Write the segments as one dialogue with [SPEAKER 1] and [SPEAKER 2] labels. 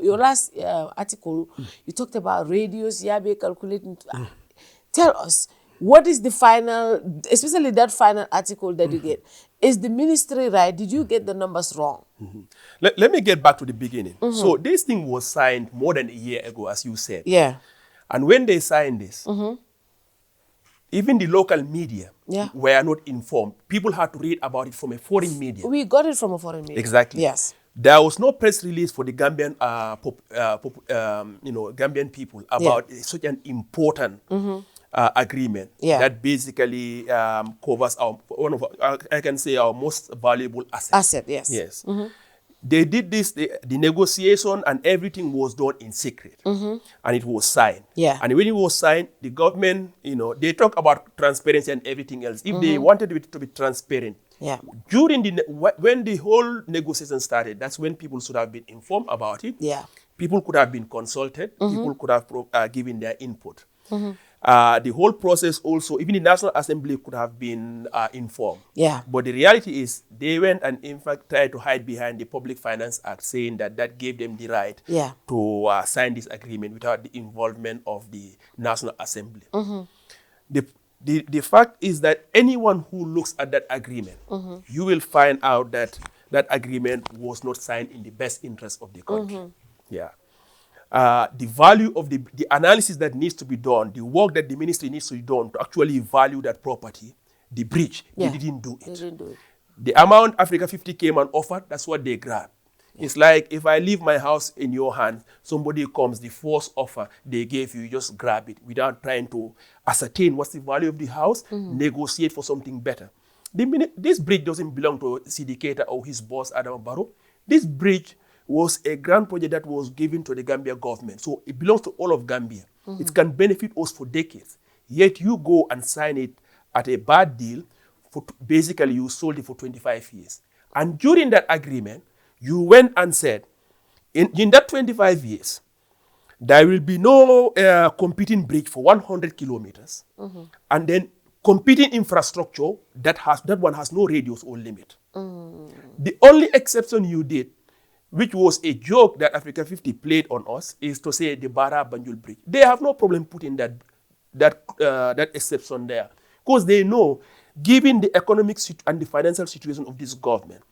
[SPEAKER 1] Your last article, you talked about radios, Yabe calculating. Tell us, what is the final, especially that final article that you get? Is the ministry right? Did you get the numbers wrong?
[SPEAKER 2] Let me get back to the beginning. So this thing was signed more than a year ago, as you said.
[SPEAKER 1] Yeah.
[SPEAKER 2] And when they signed this, even the local media were not informed. People had to read about it from a foreign media.
[SPEAKER 1] We got it from a foreign media.
[SPEAKER 2] Exactly.
[SPEAKER 1] Yes.
[SPEAKER 2] There was no press release for the Gambian, Gambian people about such an important agreement that basically covers I can say our most valuable asset.
[SPEAKER 1] Asset, yes.
[SPEAKER 2] Yes. They did this, the negotiation and everything was done in secret. And it was signed.
[SPEAKER 1] Yeah.
[SPEAKER 2] And when it was signed, the government, they talk about transparency and everything else. If they wanted it to be transparent, during when the whole negotiation started, that's when people should have been informed about it.
[SPEAKER 1] Yeah.
[SPEAKER 2] People could have been consulted. People could have given their input. The whole process also, even the National Assembly could have been informed.
[SPEAKER 1] Yeah.
[SPEAKER 2] But the reality is, they went and in fact tried to hide behind the Public Finance Act, saying that gave them the right to sign this agreement without the involvement of the National Assembly. The fact is that anyone who looks at that agreement, you will find out that that agreement was not signed in the best interest of the country. Yeah. The value of the analysis that needs to be done, the work that the ministry needs to be done to actually value that property, the bridge, they didn't do it.
[SPEAKER 1] They didn't do it.
[SPEAKER 2] The amount Africa50 came and offered, that's what they grabbed. It's like if I leave my house in your hands, somebody comes, the first offer they gave you, you just grab it without trying to ascertain what's the value of the house, negotiate for something better. This bridge doesn't belong to Seedy Keita or his boss, Adam Barrow. This bridge was a grand project that was given to the Gambia government. So it belongs to all of Gambia. It can benefit us for decades. Yet you go and sign it at a bad deal. Basically, you sold it for 25 years. And during that agreement, you went and said, in that 25 years, there will be no competing bridge for 100 kilometers. And then competing infrastructure, that one has no radius or limit. The only exception you did, which was a joke that Africa50 played on us, is to say the Bara Banjul Bridge. They have no problem putting that exception there, because they know, given the economic and the financial situation of this government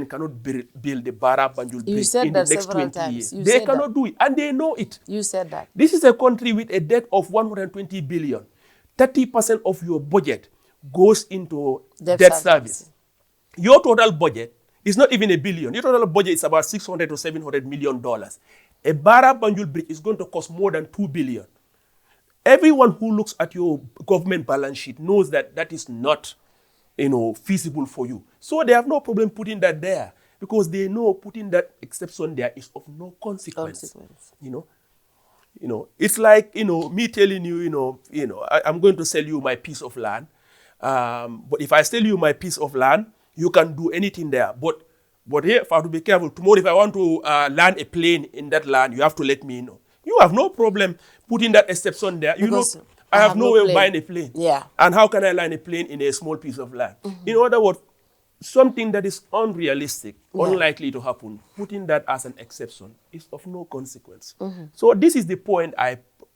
[SPEAKER 2] cannot build the Bara Banjul Bridge in the next 20 years. They cannot do it, and they know it.
[SPEAKER 1] You said that.
[SPEAKER 2] This is a country with a debt of 120 billion. 30% of your budget goes into debt service. Your total budget is not even $1 billion. Your total budget is about $600 to $700 million. A Bara Banjul Bridge is going to cost more than $2 billion. Everyone who looks at your government balance sheet knows that that is not, feasible for you. So they have no problem putting that there, because they know putting that exception there is of no consequence. It's like, me telling you, I'm going to sell you my piece of land. But if I sell you my piece of land, you can do anything there. But here, if I have to be careful, tomorrow if I want to land a plane in that land, you have to let me know. You have no problem putting that exception there. I have no way of buying a plane.
[SPEAKER 1] Yeah.
[SPEAKER 2] And how can I land a plane in a small piece of land? In other words, something that is unrealistic, unlikely to happen, putting that as an exception is of no consequence. So this is the point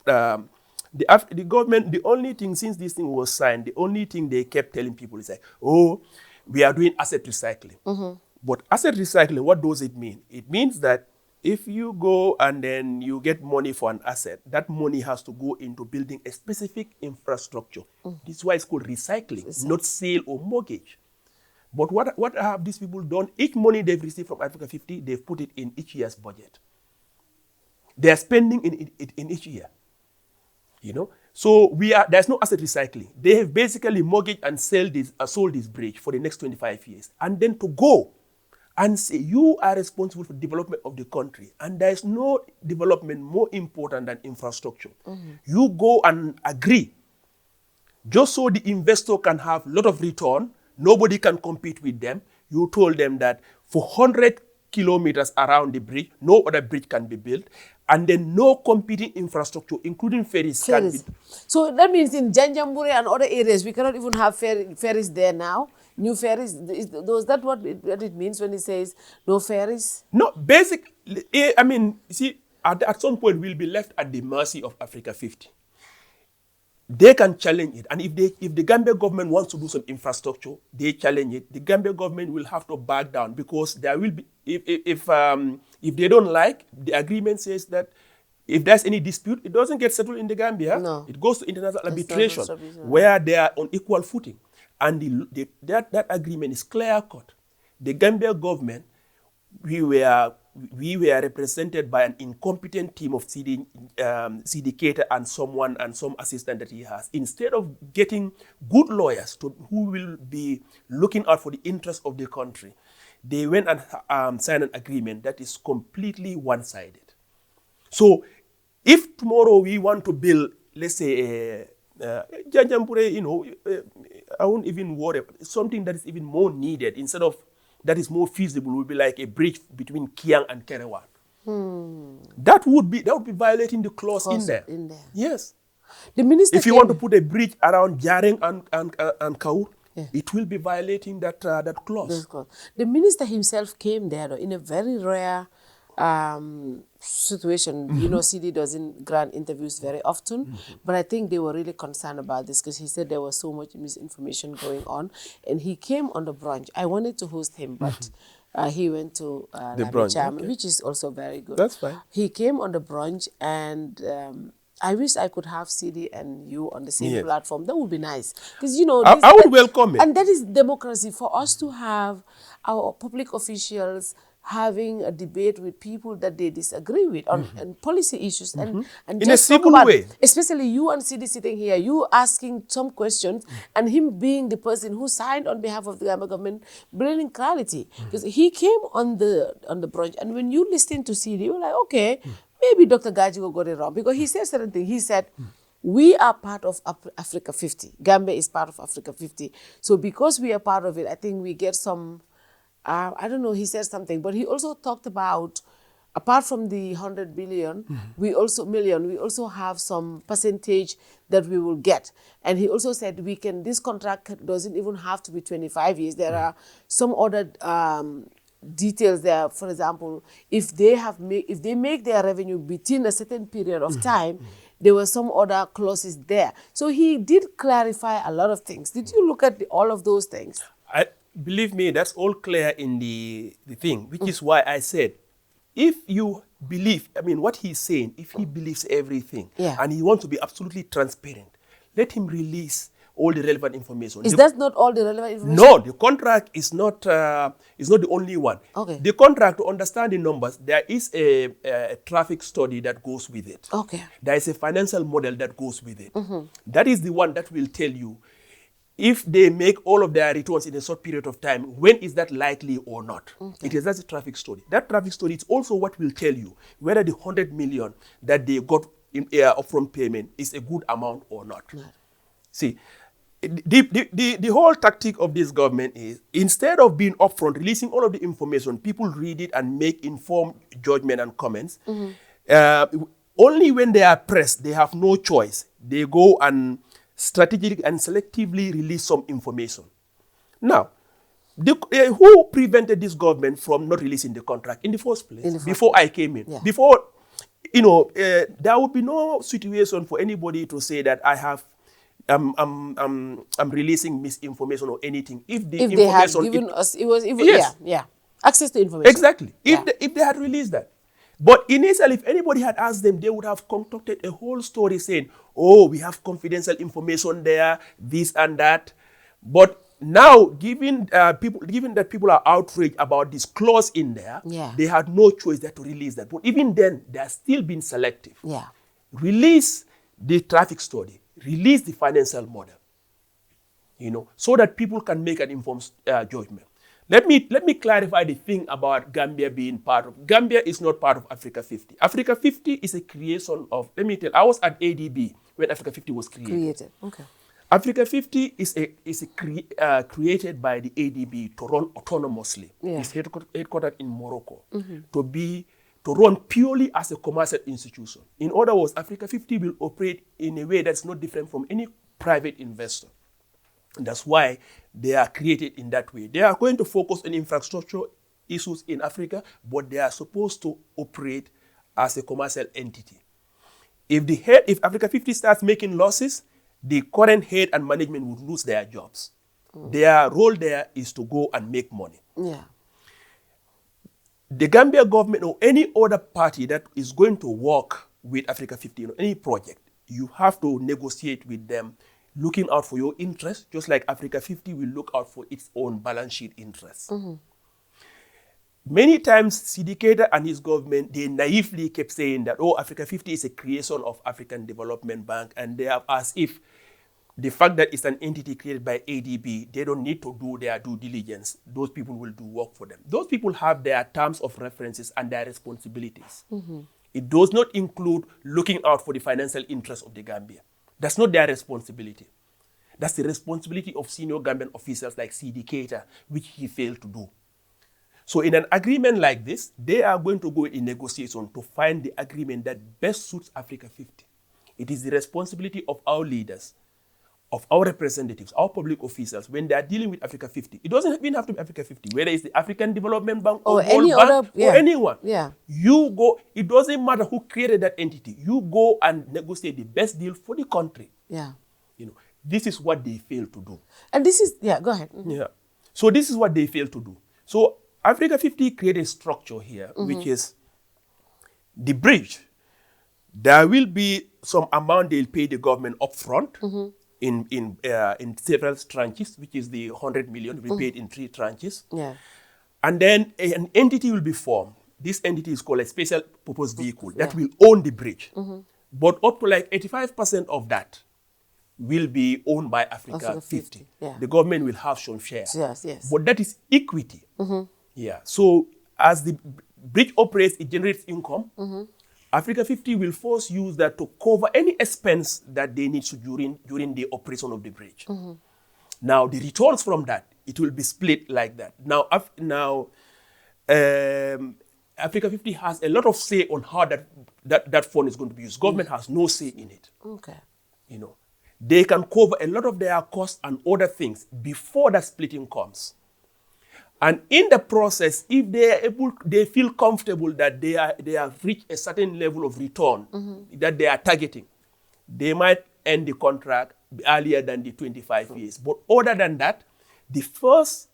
[SPEAKER 2] the government, the only thing, since this thing was signed, the only thing they kept telling people is like, oh, we are doing asset recycling. But asset recycling, what does it mean? It means that if you go and then you get money for an asset, that money has to go into building a specific infrastructure. This is why it's called recycling, not sale or mortgage. But what have these people done? Each money they've received from Africa50, they've put it in each year's budget. They are spending in each year. So there's no asset recycling. They have basically mortgaged and sold this bridge for the next 25 years. And then to go and say, you are responsible for the development of the country, and there is no development more important than infrastructure. You go and agree, just so the investor can have a lot of return, nobody can compete with them. You told them that for 100 kilometers around the bridge, no other bridge can be built, and then no competing infrastructure, including ferries. Can be.
[SPEAKER 1] So that means in Janjambure and other areas, we cannot even have ferries there now. New ferries, was that what it means when he says no ferries?
[SPEAKER 2] No, basically, I mean, you see, at some point we'll be left at the mercy of Africa50. They can challenge it, and if the Gambia government wants to do some infrastructure, they challenge it. The Gambia government will have to back down, because there will be, if they don't like, the agreement says that if there's any dispute, it doesn't get settled in the Gambia.
[SPEAKER 1] No.
[SPEAKER 2] It goes to international arbitration, where they are on equal footing. And that agreement is clear-cut. The Gambia government, we were represented by an incompetent team of Seedy Keita and some assistant that he has. Instead of getting good lawyers who will be looking out for the interests of the country, they went and signed an agreement that is completely one-sided. So, if tomorrow we want to build, let's say, I won't even worry. Something that is even more needed, instead of that is more feasible, would be like a bridge between Kiang and Kerewan. That would be violating the clause in there. Yes.
[SPEAKER 1] The minister,
[SPEAKER 2] if you want to put a bridge around Jareng and Kaur, it will be violating that clause.
[SPEAKER 1] The minister himself came there, though, in a very rare situation. You know, Seedy doesn't grant interviews very often, but I think they were really concerned about this, because he said there was so much misinformation going on, and he came on the brunch. I wanted to host him, but he went to the brunch, which is also very good.
[SPEAKER 2] That's fine.
[SPEAKER 1] He came on the brunch, and I wish I could have Seedy and you on the same platform. That would be nice, because you know
[SPEAKER 2] I would welcome it,
[SPEAKER 1] and that is democracy, for us to have our public officials having a debate with people that they disagree with on policy issues, and
[SPEAKER 2] in a civil way.
[SPEAKER 1] Especially you and Seedy sitting here, you asking some questions, and him being the person who signed on behalf of the Gambia government, bringing clarity. Because he came on the brunch, and when you listen to Seedy, you're like, okay, maybe Dr. Gajigo got it wrong, because he said certain things. He said, we are part of Africa50. Gambia is part of Africa50. So because we are part of it, I think we get some, I don't know, he said something, but he also talked about, apart from the 100 billion, we also have some percentage that we will get. And he also said this contract doesn't even have to be 25 years. There are some other details there. For example, if they make their revenue between a certain period of time, there were some other clauses there. So he did clarify a lot of things. Did you look at all of those things?
[SPEAKER 2] Believe me, that's all clear in the thing, which is why I said, if you believe, I mean, what he's saying, if he believes everything, and he wants to be absolutely transparent, let him release all the relevant information.
[SPEAKER 1] Is that not all the relevant information?
[SPEAKER 2] No, the contract is not the only one.
[SPEAKER 1] Okay.
[SPEAKER 2] The contract, to understand the numbers, there is a traffic study that goes with it.
[SPEAKER 1] Okay.
[SPEAKER 2] There is a financial model that goes with it. That is the one that will tell you, if they make all of their returns in a short period of time, when is that likely or not? That's a traffic study. That traffic study is also what will tell you whether the 100 million that they got in upfront payment is a good amount or not. See, the whole tactic of this government is, instead of being upfront, releasing all of the information, people read it and make informed judgment and comments. Only when they are pressed, they have no choice. They go and strategically and selectively release some information. Now, who prevented this government from not releasing the contract in the first place? Before I came in. Before, there would be no situation for anybody to say that I'm releasing misinformation or anything. If the information,
[SPEAKER 1] they had given us, access to information.
[SPEAKER 2] Exactly. If they had released that. But initially, if anybody had asked them, they would have concocted a whole story saying, oh, we have confidential information there, this and that. But now, given that people are outraged about this clause in there, they had no choice than to release that. But even then, they are still being selective. Release the traffic study, release the financial model, so that people can make an informed judgment. Let me clarify the thing about Gambia being part of. Gambia is not part of Africa50. Africa50 is a creation of, I was at ADB when Africa50 was created. Okay. Africa50 is created by the ADB to run autonomously. It's headquartered in Morocco, to run purely as a commercial institution. In other words, Africa50 will operate in a way that's not different from any private investor. That's why they are created in that way. They are going to focus on infrastructure issues in Africa, but they are supposed to operate as a commercial entity. If Africa50 starts making losses, the current head and management would lose their jobs. Their role there is to go and make money.
[SPEAKER 1] Yeah.
[SPEAKER 2] The Gambia government or any other party that is going to work with Africa50 on any project, you have to negotiate with them, looking out for your interests, just like Africa50 will look out for its own balance sheet interests. Many times, Seedy Keita and his government, they naively kept saying that, oh, Africa50 is a creation of African Development Bank, and they are as if the fact that it's an entity created by ADB, they don't need to do their due diligence. Those people will do work for them. Those people have their terms of references and their responsibilities. It does not include looking out for the financial interests of the Gambia. That's not their responsibility. That's the responsibility of senior Gambian officials like Seedy Keita, which he failed to do. So in an agreement like this, they are going to go in negotiation to find the agreement that best suits Africa50. It is the responsibility of our leaders, of our representatives, our public officials, when they are dealing with Africa50. It doesn't even have to be Africa50, whether it's the African Development Bank or
[SPEAKER 1] any
[SPEAKER 2] World
[SPEAKER 1] other,
[SPEAKER 2] Bank or anyone.
[SPEAKER 1] Yeah.
[SPEAKER 2] You go, it doesn't matter who created that entity. You go and negotiate the best deal for the country.
[SPEAKER 1] Yeah.
[SPEAKER 2] You know, this is what they fail to do.
[SPEAKER 1] And this is, go ahead.
[SPEAKER 2] Yeah. So this is what they fail to do. So Africa50 created a structure here, which is the bridge. There will be some amount they'll pay the government upfront in several tranches, which is the 100 million will be paid in 3 tranches.
[SPEAKER 1] Yeah.
[SPEAKER 2] And then an entity will be formed. This entity is called a special purpose vehicle that will own the bridge. But up to like 85% of that will be owned by Africa50.
[SPEAKER 1] Yeah.
[SPEAKER 2] The government will have some shares.
[SPEAKER 1] Yes.
[SPEAKER 2] But that is equity. Yeah. So as the bridge operates, it generates income. Africa50 will first use that to cover any expense that they need to during the operation of the bridge. Now, the returns from that, it will be split like that. Now, Africa50 has a lot of say on how that fund is going to be used. Government has no say in it.
[SPEAKER 1] Okay.
[SPEAKER 2] You know, they can cover a lot of their costs and other things before that splitting comes. And in the process, if they feel comfortable that they have reached a certain level of return that they are targeting, they might end the contract earlier than the 25 years. But other than that, the first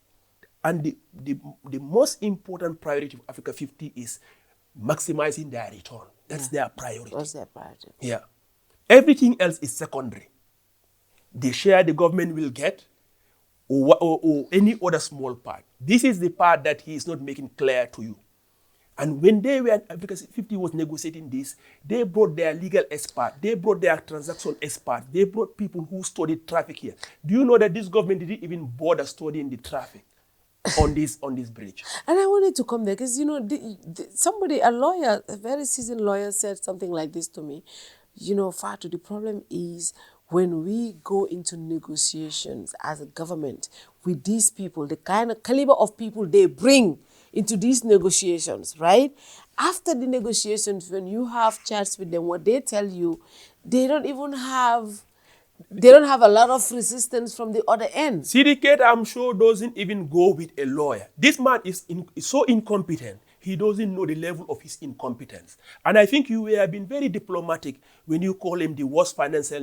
[SPEAKER 2] and the most important priority of Africa50 is maximizing their return. That's their priority.
[SPEAKER 1] What's their priority?
[SPEAKER 2] Yeah. Everything else is secondary. The share the government will get, or any other small part. This is the part that he is not making clear to you. And when Africa50 was negotiating this, they brought their legal expert, they brought their transaction expert, they brought people who studied traffic here. Do you know that this government didn't even bother studying the traffic on this bridge?
[SPEAKER 1] And I wanted to come there because, you know, a lawyer, a very seasoned lawyer said something like this to me. You know, Fatu, the problem is when we go into negotiations as a government with these people, the kind of caliber of people they bring into these negotiations, right? After the negotiations, when you have chats with them, what they tell you, they don't have a lot of resistance from the other end.
[SPEAKER 2] Seedy Keita, I'm sure, doesn't even go with a lawyer. This man is so incompetent. He doesn't know the level of his incompetence. And I think you have been very diplomatic when you call him the worst finance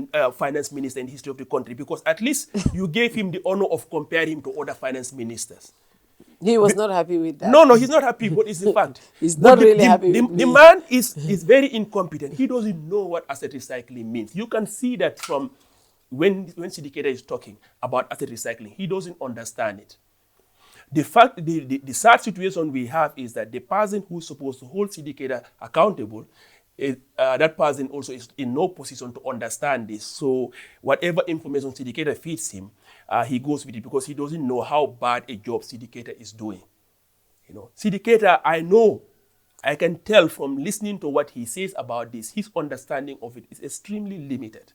[SPEAKER 2] minister in the history of the country, because at least you gave him the honor of comparing him to other finance ministers.
[SPEAKER 1] He was not happy with that.
[SPEAKER 2] No, he's not happy, but it's the fact.
[SPEAKER 1] He's not really happy with
[SPEAKER 2] the
[SPEAKER 1] me.
[SPEAKER 2] man is very incompetent. He doesn't know what asset recycling means. You can see that from when Seedy Keita is talking about asset recycling. He doesn't understand it. The sad situation we have is that the person who's supposed to hold Seedy Keita accountable, that person also is in no position to understand this. So whatever information Seedy Keita feeds him, he goes with it because he doesn't know how bad a job Seedy Keita is doing. You know, Seedy Keita, I can tell from listening to what he says about this, his understanding of it is extremely limited.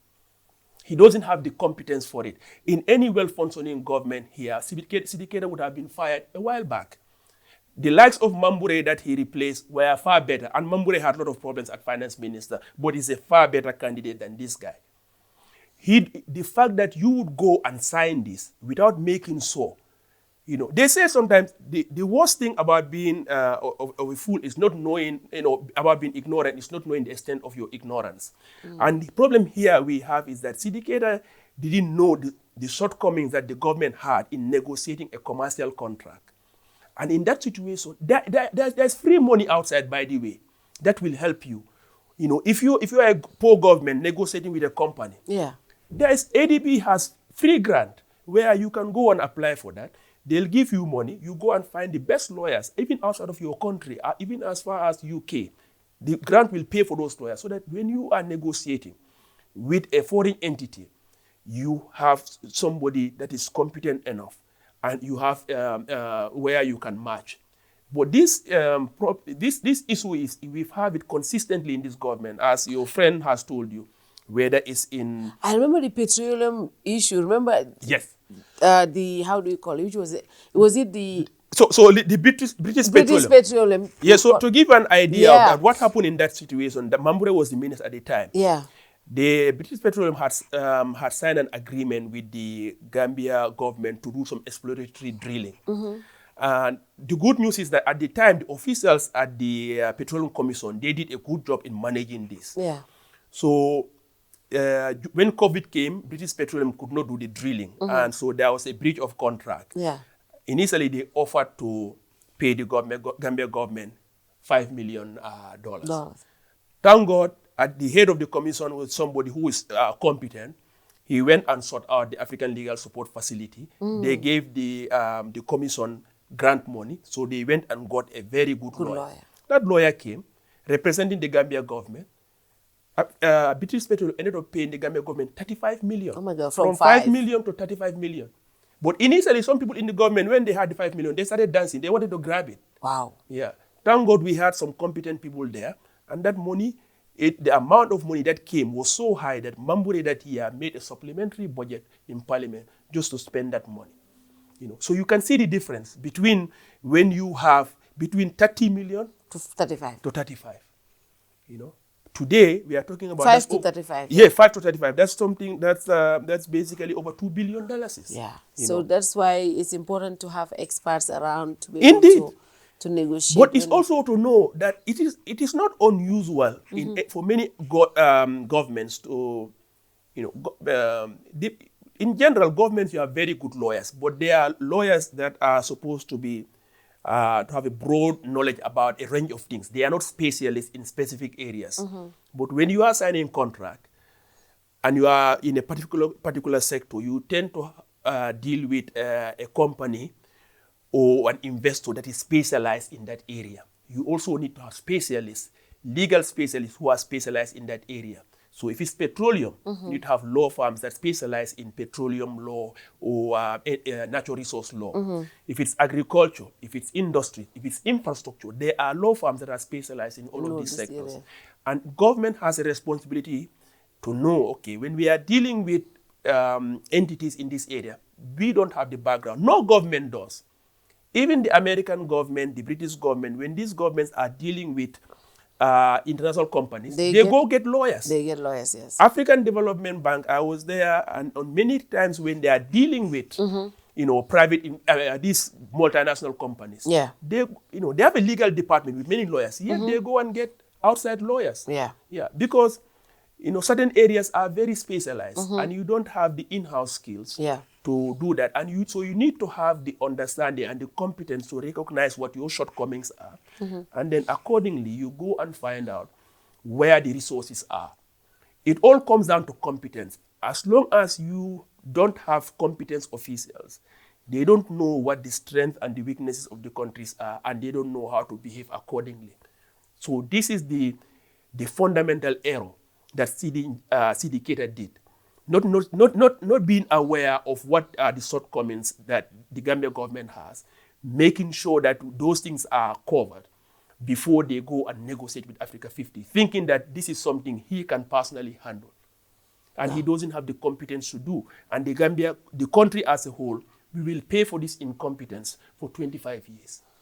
[SPEAKER 2] He doesn't have the competence for it. In any well-functioning government here, Seedy Keita would have been fired a while back. The likes of Mambure that he replaced were far better. And Mambure had a lot of problems as finance minister, but he's a far better candidate than this guy. the fact that you would go and sign this without making sure, they say sometimes the worst thing about being of a fool is not knowing, about being ignorant is not knowing the extent of your ignorance. And the problem here we have is that Seedy Keita didn't know the shortcomings that the government had in negotiating a commercial contract. And in that situation, there's free money outside, by the way, that will help you. If you are a poor government negotiating with a company, there's ADB has free grant where you can go and apply for that. They'll give you money. You go and find the best lawyers, even outside of your country, even as far as UK. The grant will pay for those lawyers so that when you are negotiating with a foreign entity, you have somebody that is competent enough, and you have where you can match. But this issue is, we have it consistently in this government, as your friend has told you, whether it's in...
[SPEAKER 1] I remember the petroleum issue. Remember?
[SPEAKER 2] Yes.
[SPEAKER 1] How do you call it? Which was it? Was it the...
[SPEAKER 2] So the British Petroleum. Yeah, so to give an idea of what happened in that situation, that Mambure was the minister at the time.
[SPEAKER 1] Yeah.
[SPEAKER 2] The British Petroleum had signed an agreement with the Gambia government to do some exploratory drilling. And the good news is that at the time, the officials at the Petroleum Commission, they did a good job in managing this.
[SPEAKER 1] Yeah.
[SPEAKER 2] So when COVID came, British Petroleum could not do the drilling. And so there was a breach of contract.
[SPEAKER 1] Yeah.
[SPEAKER 2] Initially, they offered to pay the Gambia government $5 million. Thank God, at the head of the commission was somebody who is competent. He went and sought out the African Legal Support Facility. They gave the commission grant money, so they went and got a very good lawyer. That lawyer came, representing the Gambia government. British Petroleum ended up paying the Gambia government $35 million.
[SPEAKER 1] Oh my God,
[SPEAKER 2] from 5 million to 35 million. But initially, some people in the government, when they had the 5 million, they started dancing. They wanted to grab it.
[SPEAKER 1] Wow.
[SPEAKER 2] Yeah. Thank God we had some competent people there. And that money, the amount of money that came was so high that Mambure that year made a supplementary budget in Parliament just to spend that money. So you can see the difference between when you have between 30 million
[SPEAKER 1] to 35.
[SPEAKER 2] Today we are talking about
[SPEAKER 1] 5 to 35.
[SPEAKER 2] Yeah, 5 to 35. That's something that's basically over $2 billion.
[SPEAKER 1] Yeah. So that's why it's important to have experts around to be
[SPEAKER 2] Indeed.
[SPEAKER 1] able to negotiate.
[SPEAKER 2] But it's also to know that it is not unusual for many governments to, in general, governments, you have very good lawyers, but they are lawyers that are supposed to be to have a broad knowledge about a range of things. They are not specialists in specific areas. But when you are signing a contract and you are in a particular sector, you tend to deal with a company or an investor that is specialized in that area. You also need to have specialists, legal specialists who are specialized in that area. So if it's petroleum, you need to have law firms that specialize in petroleum law or natural resource law. If it's agriculture, if it's industry, if it's infrastructure, there are law firms that are specialized in all of these sectors. Area. And government has a responsibility to know, okay, when we are dealing with entities in this area, we don't have the background. No government does. Even the American government, the British government, when these governments are dealing with international companies, they go get lawyers.
[SPEAKER 1] They get lawyers, yes.
[SPEAKER 2] African Development Bank, I was there, and on many times when they are dealing with, private, these multinational companies, they have a legal department with many lawyers. Yet they go and get outside lawyers. Yeah, because certain areas are very specialized, and you don't have the in-house skills. To do that, and so you need to have the understanding and the competence to recognize what your shortcomings are, and then accordingly you go and find out where the resources are. It all comes down to competence. As long as you don't have competence officials, they don't know what the strengths and the weaknesses of the countries are, and they don't know how to behave accordingly. So this is the fundamental error that Seedy Keita did. Not being aware of what are the shortcomings that the Gambia government has, making sure that those things are covered before they go and negotiate with Africa50, thinking that this is something he can personally handle. And he doesn't have the competence to do. And the Gambia, the country as a whole, we will pay for this incompetence for 25 years.